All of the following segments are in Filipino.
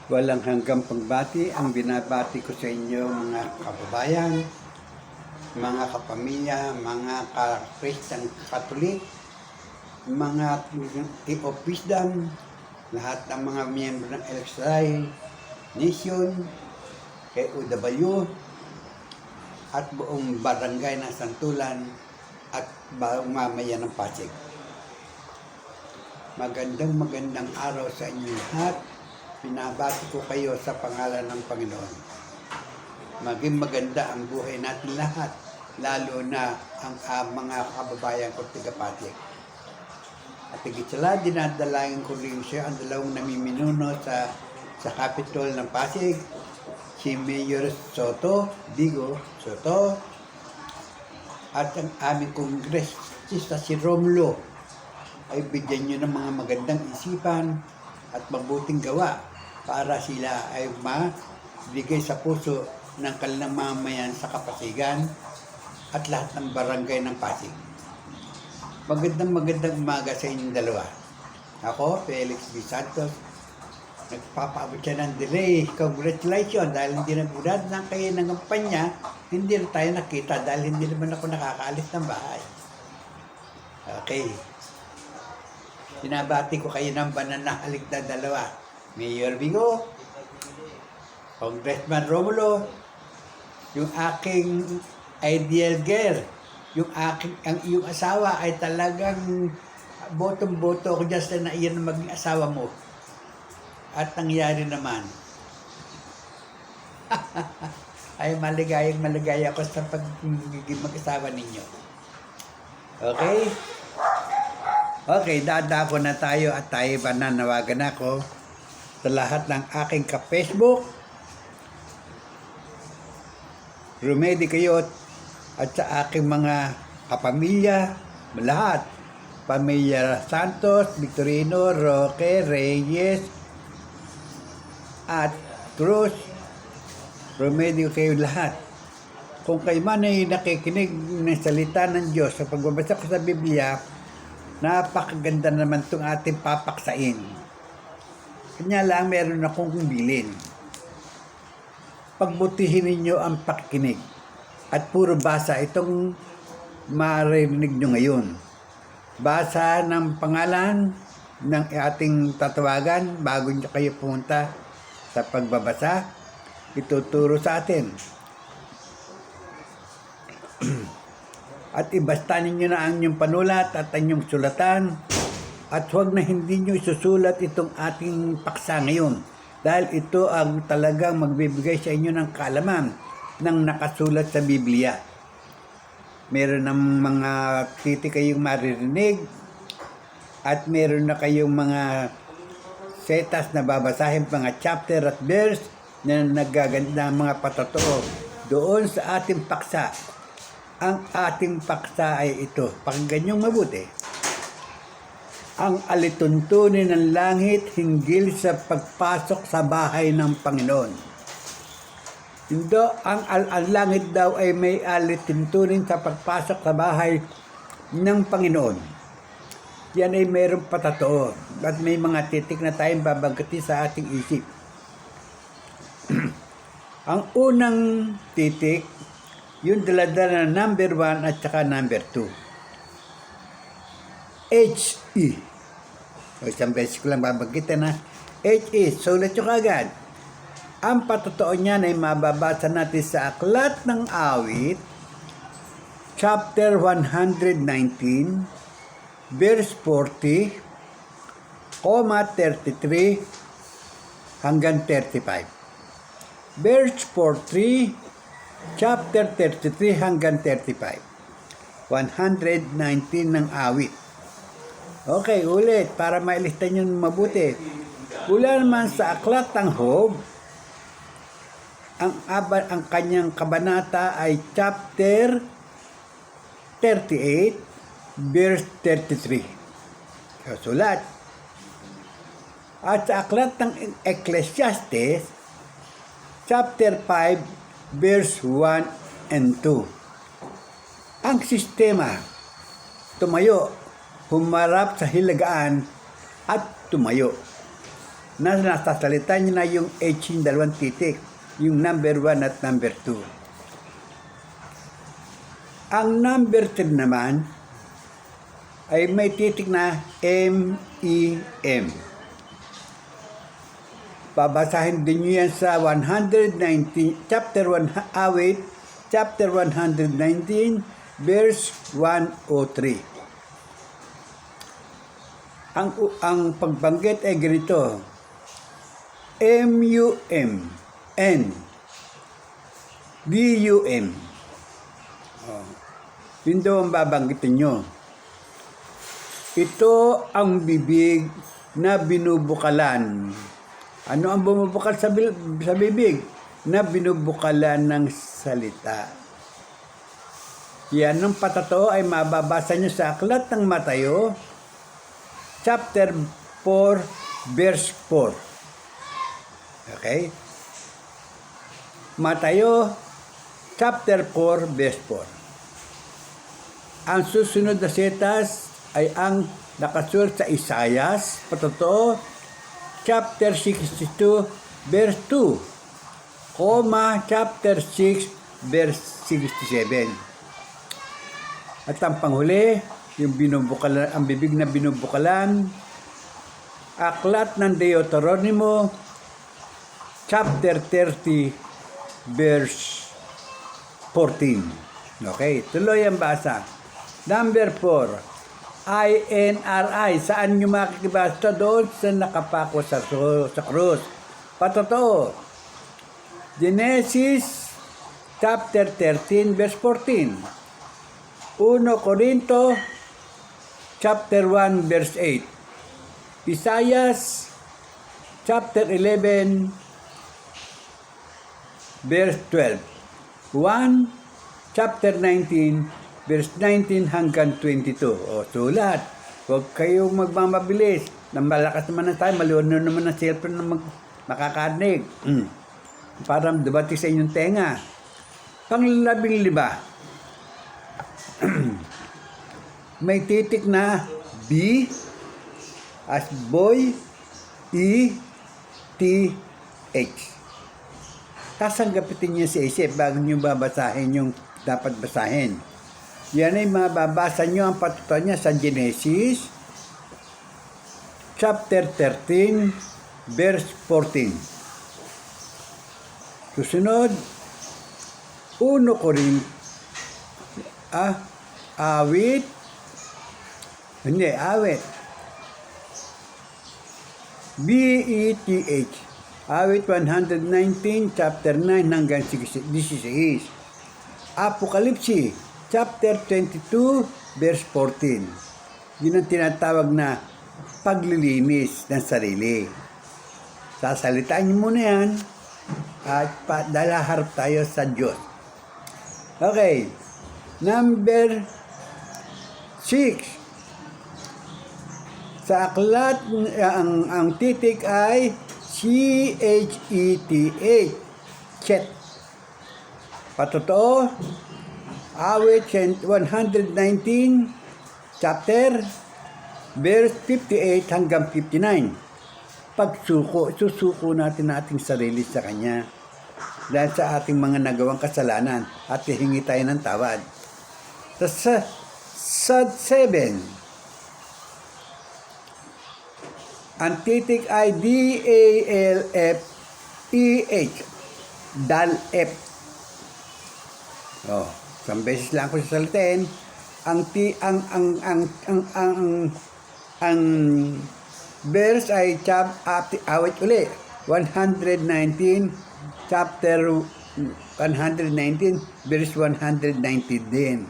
Walang hanggang pagbati ang binabati ko sa inyo mga kababayan, mga kapamilya, mga ka-Christian Katolik, mga i-official, lahat ng mga miyembro ng LXI, Nation, KOW, at buong barangay ng Santulan at buong mamayan ng Pasig. Magandang araw sa inyo lahat. Pinabati ko kayo sa pangalan ng Panginoon. Maging maganda ang buhay natin lahat, lalo na ang mga kababayan ko taga-Pasig. At higit sa lahat, dinadalangin ko rin siya ang dalawang namiminuno sa Capitol ng Pasig, si Mayor Digo Soto, at ang aming kongresista si Romulo, ay bigyan nyo ng mga magandang isipan at mabuting gawa para sila ay mabigay sa puso ng kanilang mamayan sa Kapasigan at lahat ng barangay ng Pasig. Magandang umaga sa inyong dalawa. Ako, Felix B. Santos, nagpapaabot siya ng delay. Congratulations dahil hindi na budad ng kayo ng kampanya, hindi na tayo nakita dahil hindi naman ako nakakaalis ng bahay. Okay. Binabati ko kayo ng bananahalig na dalawa. Mayor Bigo, Congressman Romulo, yung aking ideal girl, yung asawa ay talagang botong-boto ako dyan na iyan ang maging asawa mo. At nangyari naman. Ay maligaya ako sa pagiging mag-asawa ninyo. Okay? Okay, dadako na tayo at tayo mananawagan ako sa lahat ng aking ka-Facebook, Rumedi Kayot, at sa aking mga kapamilya, lahat. Pamilya Santos, Victorino, Roque, Reyes, at Cruz, Rumedi kayo lahat. Kung kayo man ay nakikinig ng salita ng Diyos sa pagbabasa ko sa Biblia, napakaganda naman itong ating papaksain. Kanya lang meron akong bilin. Pagbutihin ninyo ang pakikinig at puro basa itong marinig nyo ngayon. Basa ng pangalan ng ating tatawagan bago nyo kayo pumunta sa pagbabasa. Ituturo sa atin. At ibasta ninyo na ang inyong panulat at ang inyong sulatan. At huwag na hindi nyo isusulat itong ating paksa ngayon. Dahil ito ang talagang magbibigay sa inyo ng kaalaman ng nakasulat sa Biblia. Meron ng mga titik kayong maririnig. At meron na kayong mga setas na babasahin, mga chapter at verse na naggaganda mga patotoo doon sa ating paksa. Ang ating paksa ay ito. Pakinggan niyong mabuti. Ang alituntunin ng langit hinggil sa pagpasok sa bahay ng Panginoon. Hindi, ang langit daw ay may alituntunin sa pagpasok sa bahay ng Panginoon. Yan ay mayroong patotoo at may mga titik na tayong babagati sa ating isip. Ang unang titik, yung daladala na number 1 at saka number 2. H-E. O isang beses ko lang babanggitin na H-E. Sulat nyo kagad. Ang patotoo niyan ay mababasa natin sa Aklat ng Awit, chapter 119, verse 40, 33 hanggang 35. Verse 43, chapter 33 hanggang 35. 119 ng awit. Okay, ulit para mailista nyo mabuti. Mula naman sa Aklat ng Job, ang kanyang kabanata ay chapter 38, verse 33. Sulat. At sa Aklat ng Ecclesiastes, chapter 5, verse 1 and 2. Ang sistema, tumayo, humarap sa hilagaan at tumayo. na nasasalita niyo na yung H yung dalawang titik, yung number 1 at number 2. Ang number 3 naman ay may titik na M-E-M. Babasahin din niyo yan sa 119, chapter 1, awit, chapter 119, verse 103. Ang pagbanggit ay ganito, M-U-M-N, D-U-M. Yun daw ang babanggitin nyo. Ito ang bibig na binubukalan. Ano ang bumubukal sa bibig? Na binubukalan ng salita. Yan ang patotoo ay mababasa nyo sa Aklat ng Matayo, chapter 4, verse 4. Okay? Matayo, chapter 4, verse 4. Ang susunod na setas ay ang nakasulat sa Isaias, patotoo, chapter 62, verse 2, chapter 6, verse 67. At ang panghuli, yung binubukalan, ang bibig na binubukalan, Aklat ng Deuteronomo, chapter 30, verse 14. Okay, tuloy ang basa. Number 4, INRI. Saan nyo makikibasa? Doon sa nakapako sa krus. Patotoo. Genesis chapter 13 verse 14. 1 Corinto chapter 1 verse 8. Isaias chapter 11 verse 12. 1 chapter 19 verse 19 hanggang 22. O, sulat. Huwag kayong magmamabilis. Nang malakas naman na tayo, maliwanag naman ang cellphone na makakanig. Parang debate sa inyong tenga. Pang-15. May titik na B as boy, E, T, H. Kasanggapitin niyo sa isip bago niyo babasahin yung dapat basahin. Yan ay mababasa nyo ang patutuan niya sa Genesis chapter 13 verse 14. Susunod, 1 Corinto, awit, B-E-T-H, awit 119, chapter 9 hanggang 16. Apokalipsi, chapter 22, verse 14. Yun ang tinatawag na paglilinis ng sarili. Sasalitaan niyo muna yan at dalaharap tayo sa Diyos. Okay. Number 6. Sa aklat, ang titik ay C-H-E-T-H. Chet. Patotoo, awit 119, chapter, verse 58 hanggang 59. Susuko natin ang ating sarili sa Kanya dahil sa ating mga nagawang kasalanan at hihingi tayo ng tawad. Sa 7, ang titik ay D-A-L-F-E-H. DALF. Oh, isang beses lang ako sasalitain. Ang verse ay awit uli. 119, chapter 119, verse 119 din.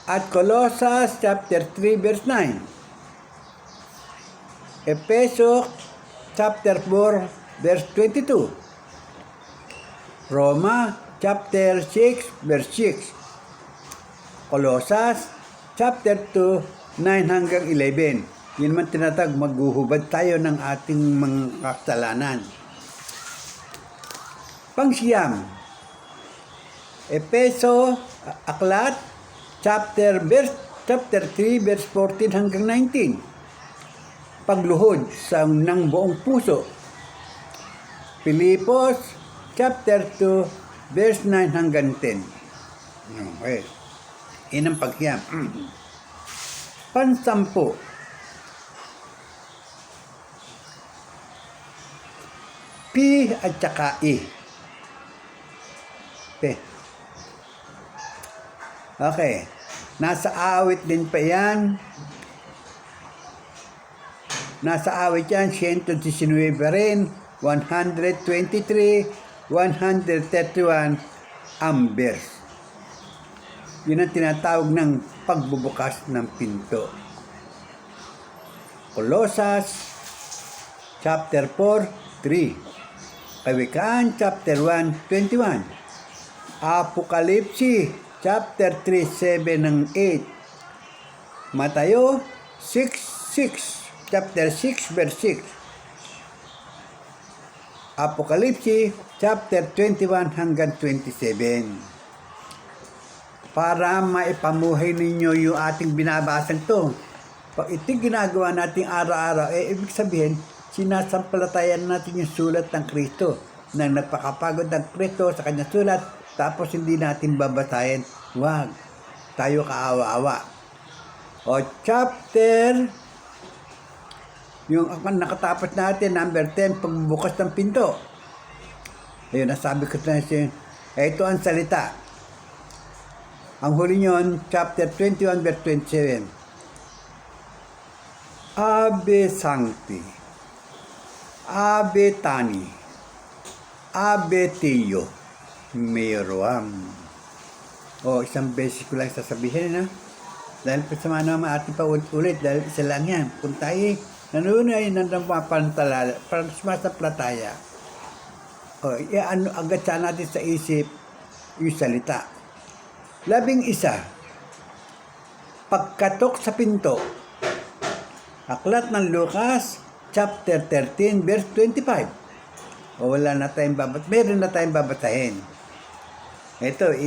At Colossus chapter 3, verse 9. Efeso chapter 4, verse 22. Roma chapter 6, verse 6. Colossus chapter 2, 9 hanggang 11. Yun man tinatag, maghuhubad tayo ng ating mga kasalanan. Pangsiyam, Efeso, aklat, chapter 3, verse 14 hanggang 19. pagluhod ng buong puso. Pilipos chapter 2 verse 9 hanggang 10. Okay. Inang pagyam. Pansampo. P at saka E. P. Okay. Nasa awit din pa yan. Nasa awit yan, 119 rin, 123, 131 amperes. Yun ang tinatawag ng pagbubukas ng pinto. Colossus chapter 4, 3. Kawikaan chapter 1, 21. Apokalipsi chapter 3, 7 ng 8. Matayo 6, 6. Chapter 6, verse 6. Apokalipsi chapter 21 hanggang 27. Para maipamuhay ninyo yung ating binabasang to. Pag ito ginagawa natin araw-araw, ibig sabihin, sinasampalatayan natin yung sulat ng Kristo. Nang nagpakapagod ng Kristo sa kanyang sulat, tapos hindi natin babasahin. Wag. Tayo kaawa-awa. O chapter, yung nakatapos natin, number 10, pagbubukas ng pinto. Ayun, nasabi ko na siya, ito ang salita. Ang huli nyon, chapter 21, verse 27. Ave Sancti, Ave Tani, Ave Teo, Meroam. O, isang beses ko lang sasabihin, na. Dahil pa sama naman ating paulit-ulit, dahil isa lang yan. Kung tayo nanunay ng sumasaplataya, o, ano agad sa natin sa isip, yung salita. 11, pagkatok sa pinto. Aklat ng Lucas, chapter 13, verse 25. O wala na tayong meron na tayong babasahin. Ito,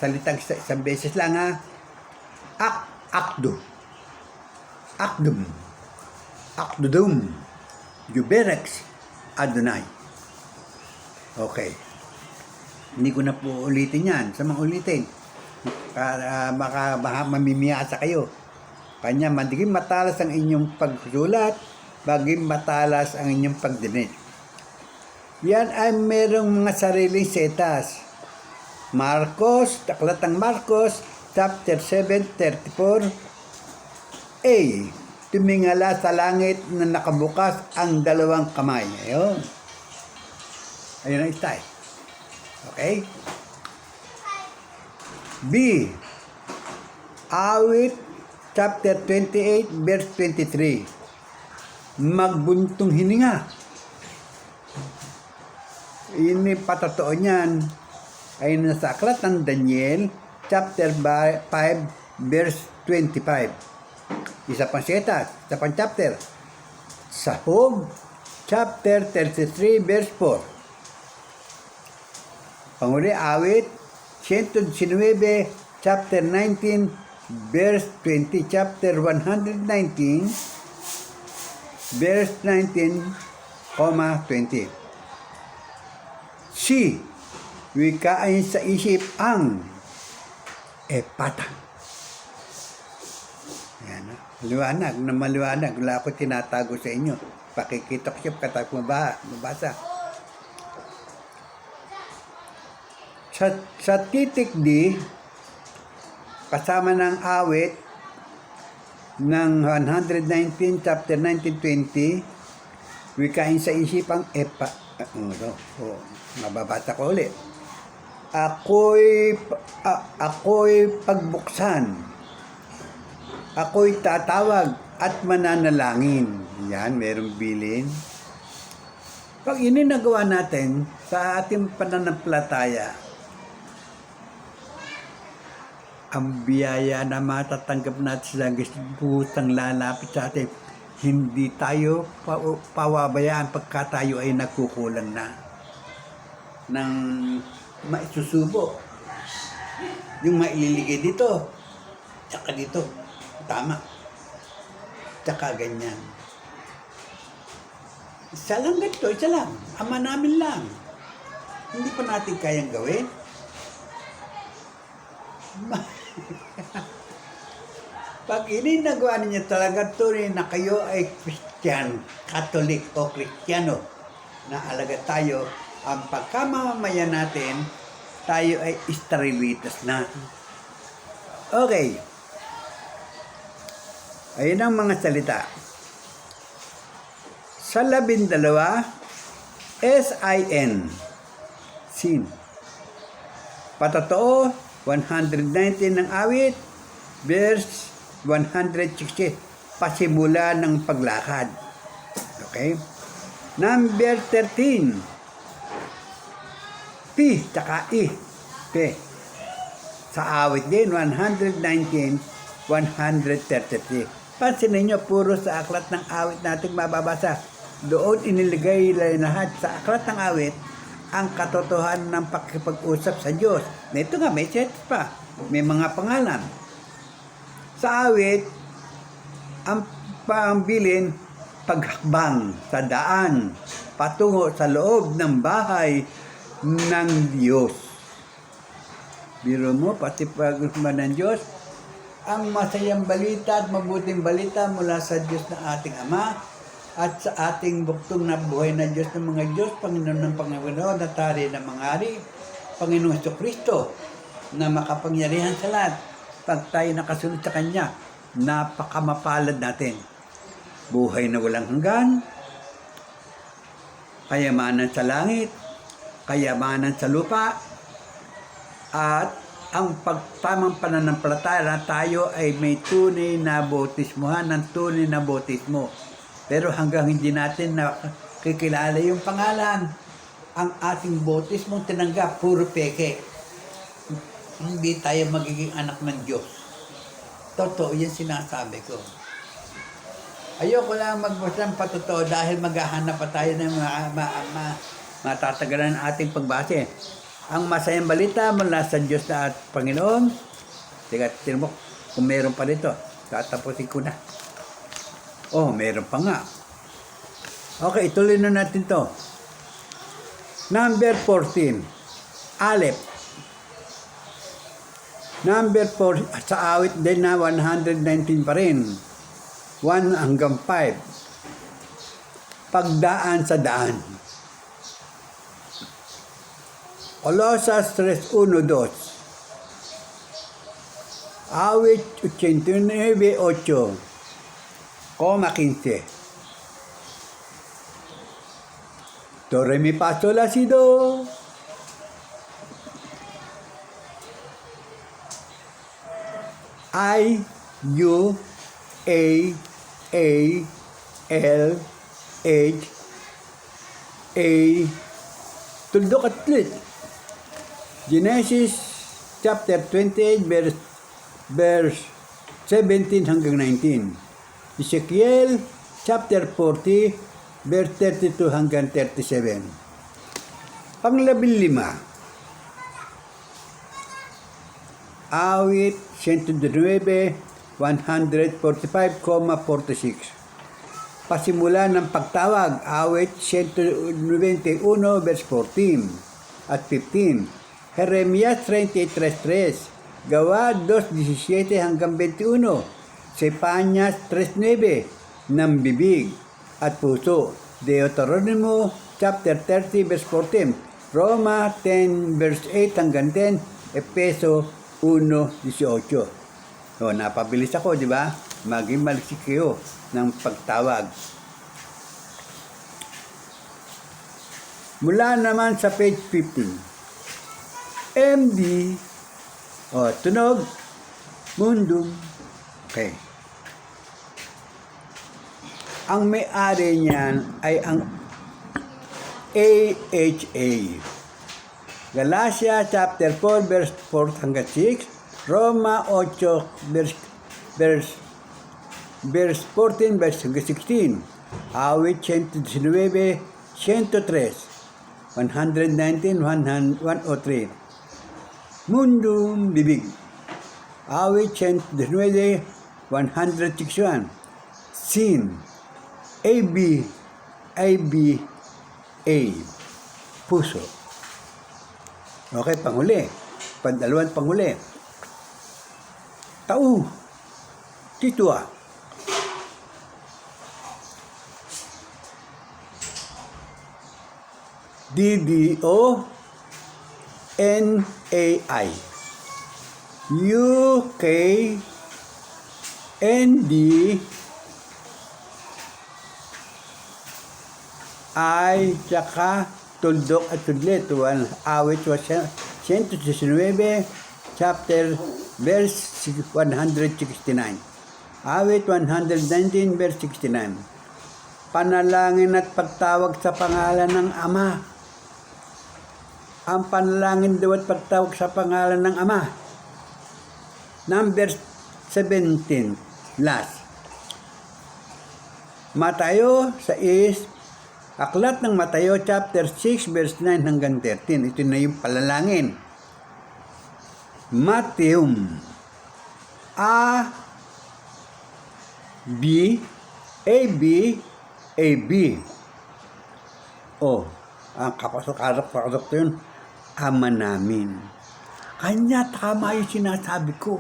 salitang isang beses lang ha. Akdudum, Juberex, Adonai. Okay. Hindi ko na po ulitin yan. Sa mga ulitin. Baka mamimiyasa kayo. Kanya, maging matalas ang inyong pagsulat, maging matalas ang inyong pagdinig. Yan ay merong mga sariling setas. Marcos, taklatang Marcos, chapter 7:34. A. Tumingala sa langit na nakabukas ang dalawang kamay. Ayun. Ayun ang style. Okay? B. Awit, chapter 28, verse 23. Magbuntong hininga. Ini patotoo niyan ay nasa aklat ng Daniel, chapter 5, verse 25. Isa pang seta, isa pang chapter. Sahog, chapter 33, verse 4. Panguli, awit, 119, chapter 19, verse 20, chapter 119, verse 19,20. C. Wikain sa isip ang epata. Yan. Maliwanag na maliwanag. Wala ako tinatago sa inyo. Pakikita ko siya pagkatapos mabasa. Sa titik D, kasama ng awit ng 119, chapter 19-20, wikain sa isipang mababasa ko ulit. Ako'y pagbuksan. Ako'y tatawag at mananalangin. Yan, merong bilin. Pag ininagawa natin sa ating pananampalataya, ang biyaya na matatanggap natin sa gustang lalapit sa atin, hindi tayo pawabayaan pagka tayo ay nagkukulang na ng maisusubo. Yung maililigay dito, tsaka dito, tama. Tsaka ganyan. Isa lang ganito, isa lang. Ama namin lang. Hindi pa natin kayang gawin. Pag ininagawa ninyo talaga tunay na kayo ay Christian, Catholic o Kristiyano, na alagad tayo, ang pagkamamamayan natin, tayo ay Israelitas na. Okay. Ayun ang mga salita. Sa 12, S-I-N, sin. Patotoo, 119 ng awit, verse 160, pasimula ng paglakad. Okay? Number 13, P, tsaka I. Okay. Sa awit din, 119, 133. Pansin ninyo, puro sa aklat ng awit natin mababasa. Doon iniligay lahat sa aklat ng awit ang katotohanan ng pakikipag-usap sa Diyos. Na ito nga, may set pa. May mga pangalan. Sa awit, ang pambilin, paghakbang sa daan, patungo sa loob ng bahay ng Diyos. Biro mo, pati pag-usman ng Diyos, ang masayang balita at mabuting balita mula sa Diyos na ating Ama at sa ating buktong na buhay na Diyos ng mga Diyos, Panginoon ng Panginoon, at Hari ng mga Hari, Panginoon Jesucristo, na makapangyarihan sa lahat. Pag tayo nakasunod sa Kanya, napakamapalad natin. Buhay na walang hanggan, kayamanan sa langit, kayamanan sa lupa, at ang pagtamang pananampalataya na tayo ay may tunay na bautismuhan ng tunay na bautismo. Pero hanggang hindi natin nakikilala yung pangalan, ang ating bautismo tinanggap, puro peke. Hindi tayo magiging anak ng Diyos. Totoo yan sinasabi ko. Ayoko lang magbasa ng patotoo dahil maghahanap pa tayo ng matatagalan ating pagbase. Ang masayang balita mula sa Diyos na at Panginoon. Tingnan mo, kung meron pa dito, tatapusin ko na. Oh, meron pa nga. Okay, ituloy na natin to. Number 14, Aleph. Number 4, sa awit din na 119 pa rin. 1 hanggang 5. Pagdaan sa daan. Colosas 3:1-2. Awit 89:8, 15. Do, re, mi, fa, sol, la, si, do. I, U, A, L, H, A, tuldok at lit. Genesis chapter 28 verse 17 hanggang 19. Ezekiel chapter 40 verse 32 hanggang 37. Pang-15. Awit 119, 145,46. Pasimula ng pagtawag, awit 191 verse 14 at 15. Jeremias 33:3, Gawa 2:17 hanggang 21, Sepanyas 3:9, ng bibig at puso, Deuteronomy chapter 30 verse 14, Roma 10 verse 8 hanggang 10, Efeso 1:18. O, napabilis ako, di ba? Maging malisik kayo ng pagtawag. Mula naman sa page 15. MD, tunog, mundum. Okay. Ang may-ari niyan ay ang AHA. Galatia chapter 4 verse 4 hanggang 6, Roma 8 verse 14 verse 16, Awit 119, 103, 103, Mundum bibig, Awit 119, 161, Sin, AB, IBA. Puso. Okay, panghuli. Pandalawang panghuli. Tau. Titua. DDONAI. UKND ay tsaka tuldok at tudlit. Awit 119, chapter verse 169. Awit 119 verse 69. Panalangin at pagtawag sa pangalan ng Ama. Ang panalangin daw at pagtawag sa pangalan ng Ama. Number 17, last. Matayo 6, Aklat ng Matayo chapter 6 verse 9 hanggang 13. Ito na yung palalangin. Mateum. A B A B A B. Oh, ang kapasok-pasok to yun. Ama namin. Kanya tama yung sinasabi ko.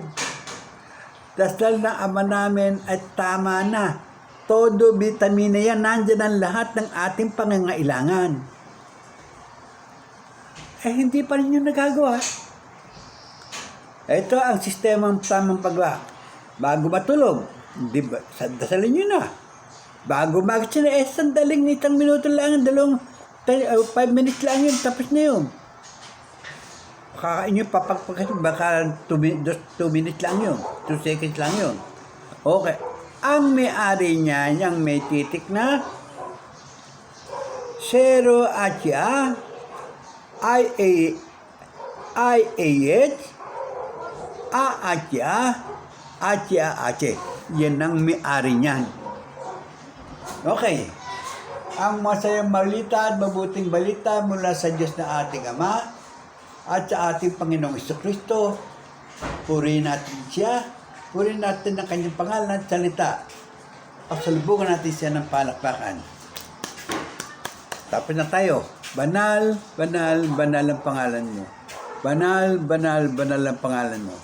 Dasal na Ama namin at tama na. Todo vitamina yan, nandyan ang lahat ng ating pangangailangan. Eh, hindi pa rin yung nagagawa. Ito ang sistemang tamang paggawa. Bago matulog, dasalin nyo na. Bago mag-sina, sandaling 1 minuto lang, 5 minutes lang yun, tapos na yun. Kakain nyo, papagpagkas, baka 2 minutes lang yun, 2 seconds lang yun. Okay. Ang may-ari niya, yung may titik na 0 Acha, IAH, Acha, Ache. Yan ang may-ari niyan. Okay. Ang masayang balita at mabuting balita mula sa Diyos na ating Ama at sa ating Panginoong Jesucristo. Purihin natin siya. Purihin natin ang kanyang pangalan at salita. Pasalubungan natin siya ng palakpakan. Tapos na tayo. Banal, banal, banal ang pangalan mo. Banal, banal, banal ang pangalan mo.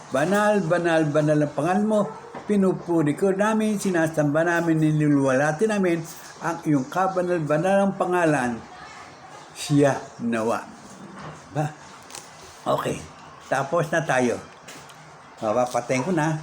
Banal, banal, banal ang pangalan mo. Pinupuri ko namin, sinasamba namin, niluluwalhati namin ang iyong kabanal-banal ang pangalan. Siya nawa. Ba? Okay. Tapos na tayo. Papatayin ko na.